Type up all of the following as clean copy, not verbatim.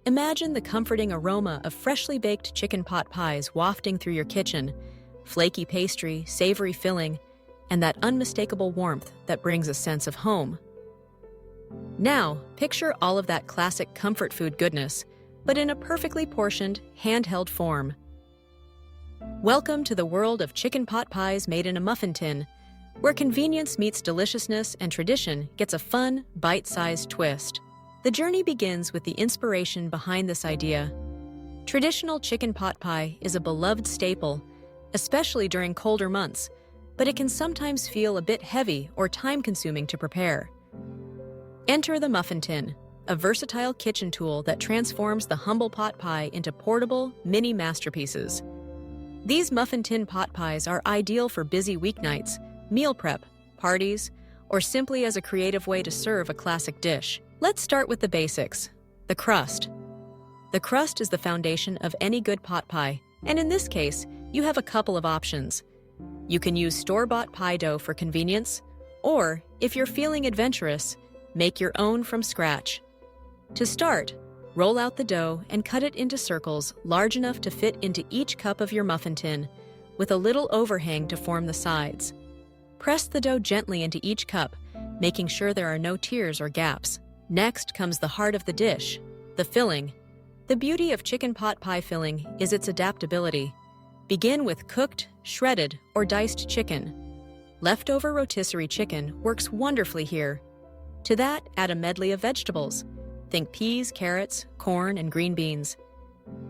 Imagine the comforting aroma of freshly baked chicken pot pies wafting through your kitchen, flaky pastry, savory filling, and that unmistakable warmth that brings a sense of home. Now, picture all of that classic comfort food goodness, but in a perfectly portioned, handheld form. Welcome to the world of chicken pot pies made in a muffin tin, where convenience meets deliciousness and tradition gets a fun, bite-sized twist. The journey begins with the inspiration behind this idea. Traditional chicken pot pie is a beloved staple, especially during colder months, but it can sometimes feel a bit heavy or time-consuming to prepare. Enter the muffin tin, a versatile kitchen tool that transforms the humble pot pie into portable, mini masterpieces. These muffin tin pot pies are ideal for busy weeknights, meal prep, parties, or simply as a creative way to serve a classic dish. Let's start with the basics, the crust. The crust is the foundation of any good pot pie, and in this case, you have a couple of options. You can use store-bought pie dough for convenience, or, if you're feeling adventurous, make your own from scratch. To start, roll out the dough and cut it into circles large enough to fit into each cup of your muffin tin, with a little overhang to form the sides. Press the dough gently into each cup, making sure there are no tears or gaps. Next comes the heart of the dish, the filling. The beauty of chicken pot pie filling is its adaptability. Begin with cooked, shredded, or diced chicken. Leftover rotisserie chicken works wonderfully here. To that, add a medley of vegetables. Think peas, carrots, corn, and green beans.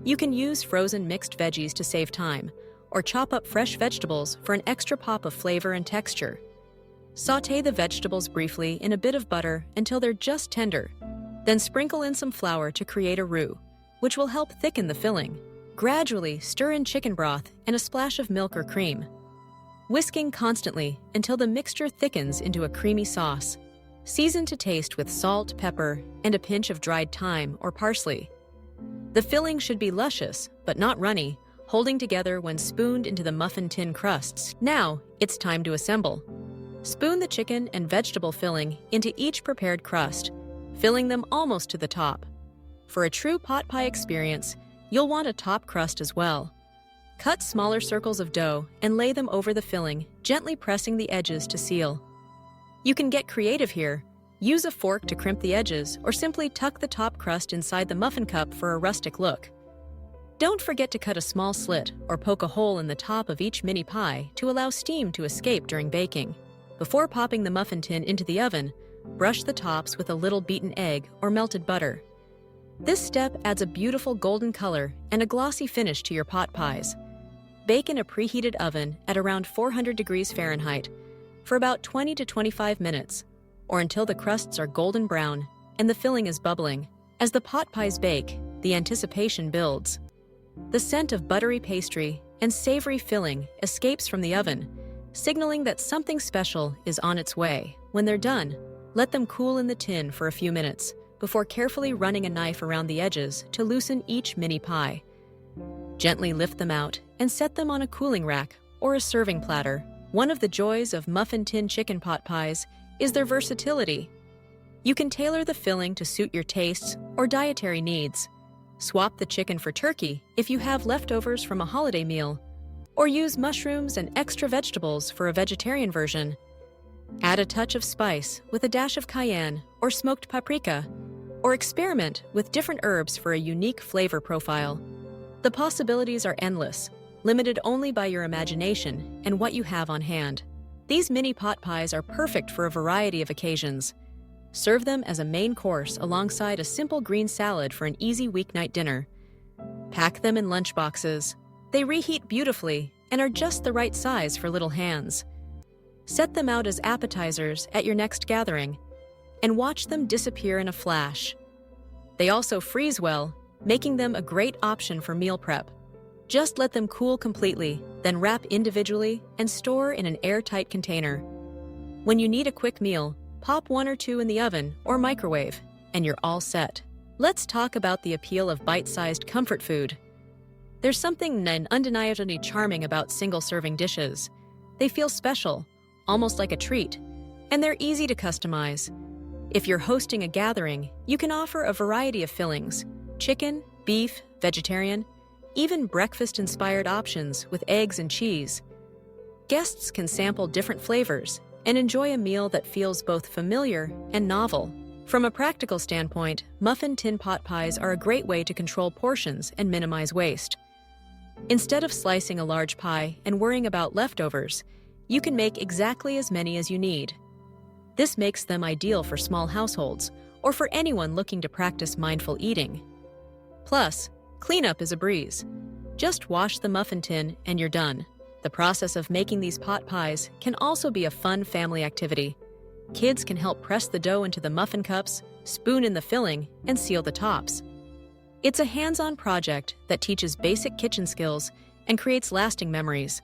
You can use frozen mixed veggies to save time, or chop up fresh vegetables for an extra pop of flavor and texture. Sauté the vegetables briefly in a bit of butter until they're just tender. Then sprinkle in some flour to create a roux, which will help thicken the filling. Gradually stir in chicken broth and a splash of milk or cream, whisking constantly until the mixture thickens into a creamy sauce. Season to taste with salt, pepper, and a pinch of dried thyme or parsley. The filling should be luscious, but not runny, holding together when spooned into the muffin tin crusts. Now, it's time to assemble. Spoon the chicken and vegetable filling into each prepared crust, filling them almost to the top. For a true pot pie experience, you'll want a top crust as well. Cut smaller circles of dough and lay them over the filling, gently pressing the edges to seal. You can get creative here. Use a fork to crimp the edges, or simply tuck the top crust inside the muffin cup for a rustic look. Don't forget to cut a small slit or poke a hole in the top of each mini pie to allow steam to escape during baking. Before popping the muffin tin into the oven, brush the tops with a little beaten egg or melted butter. This step adds a beautiful golden color and a glossy finish to your pot pies. Bake in a preheated oven at around 400 degrees Fahrenheit for about 20 to 25 minutes, or until the crusts are golden brown and the filling is bubbling. As the pot pies bake, the anticipation builds. The scent of buttery pastry and savory filling escapes from the oven, signaling that something special is on its way. When they're done, let them cool in the tin for a few minutes before carefully running a knife around the edges to loosen each mini pie. Gently lift them out and set them on a cooling rack or a serving platter. One of the joys of muffin tin chicken pot pies is their versatility. You can tailor the filling to suit your tastes or dietary needs. Swap the chicken for turkey if you have leftovers from a holiday meal, or use mushrooms and extra vegetables for a vegetarian version. Add a touch of spice with a dash of cayenne or smoked paprika, or experiment with different herbs for a unique flavor profile. The possibilities are endless, limited only by your imagination and what you have on hand. These mini pot pies are perfect for a variety of occasions. Serve them as a main course alongside a simple green salad for an easy weeknight dinner. Pack them in lunch boxes. They reheat beautifully and are just the right size for little hands. Set them out as appetizers at your next gathering, and watch them disappear in a flash. They also freeze well, making them a great option for meal prep. Just let them cool completely, then wrap individually and store in an airtight container. When you need a quick meal, pop one or two in the oven or microwave, and you're all set. Let's talk about the appeal of bite-sized comfort food. There's something undeniably charming about single-serving dishes. They feel special, almost like a treat, and they're easy to customize. If you're hosting a gathering, you can offer a variety of fillings. chicken, beef, vegetarian, even breakfast-inspired options with eggs and cheese. Guests can sample different flavors and enjoy a meal that feels both familiar and novel. From a practical standpoint, muffin tin pot pies are a great way to control portions and minimize waste. Instead of slicing a large pie and worrying about leftovers, you can make exactly as many as you need. This makes them ideal for small households or for anyone looking to practice mindful eating. Plus, cleanup is a breeze. Just wash the muffin tin and you're done. The process of making these pot pies can also be a fun family activity. Kids can help press the dough into the muffin cups, spoon in the filling, and seal the tops. It's a hands-on project that teaches basic kitchen skills and creates lasting memories.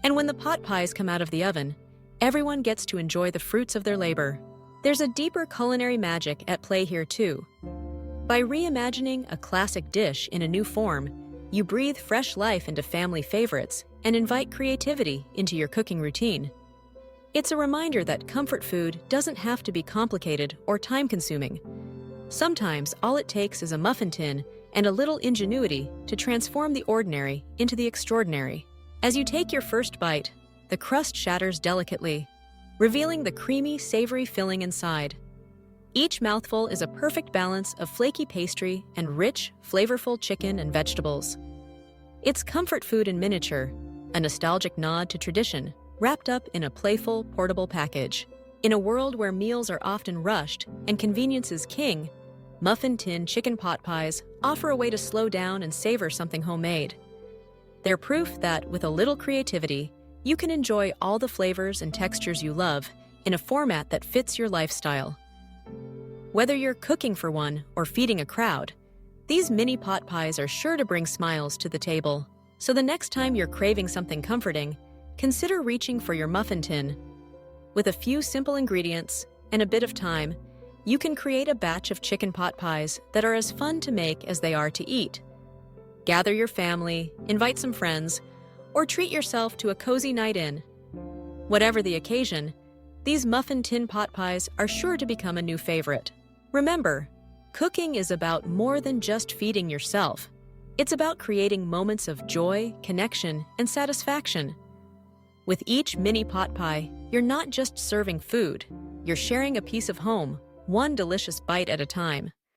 And when the pot pies come out of the oven, everyone gets to enjoy the fruits of their labor. There's a deeper culinary magic at play here too. By reimagining a classic dish in a new form, you breathe fresh life into family favorites and invite creativity into your cooking routine. It's a reminder that comfort food doesn't have to be complicated or time-consuming. Sometimes all it takes is a muffin tin and a little ingenuity to transform the ordinary into the extraordinary. As you take your first bite, the crust shatters delicately, revealing the creamy, savory filling inside. Each mouthful is a perfect balance of flaky pastry and rich, flavorful chicken and vegetables. It's comfort food in miniature, a nostalgic nod to tradition, wrapped up in a playful, portable package. In a world where meals are often rushed and convenience is king, muffin tin chicken pot pies offer a way to slow down and savor something homemade. They're proof that, with a little creativity, you can enjoy all the flavors and textures you love in a format that fits your lifestyle. Whether you're cooking for one or feeding a crowd, these mini pot pies are sure to bring smiles to the table. So the next time you're craving something comforting, consider reaching for your muffin tin. With a few simple ingredients and a bit of time, you can create a batch of chicken pot pies that are as fun to make as they are to eat. Gather your family, invite some friends, or treat yourself to a cozy night in. Whatever the occasion, these muffin tin pot pies are sure to become a new favorite. Remember, cooking is about more than just feeding yourself. It's about creating moments of joy, connection, and satisfaction. With each mini pot pie, you're not just serving food, you're sharing a piece of home, one delicious bite at a time.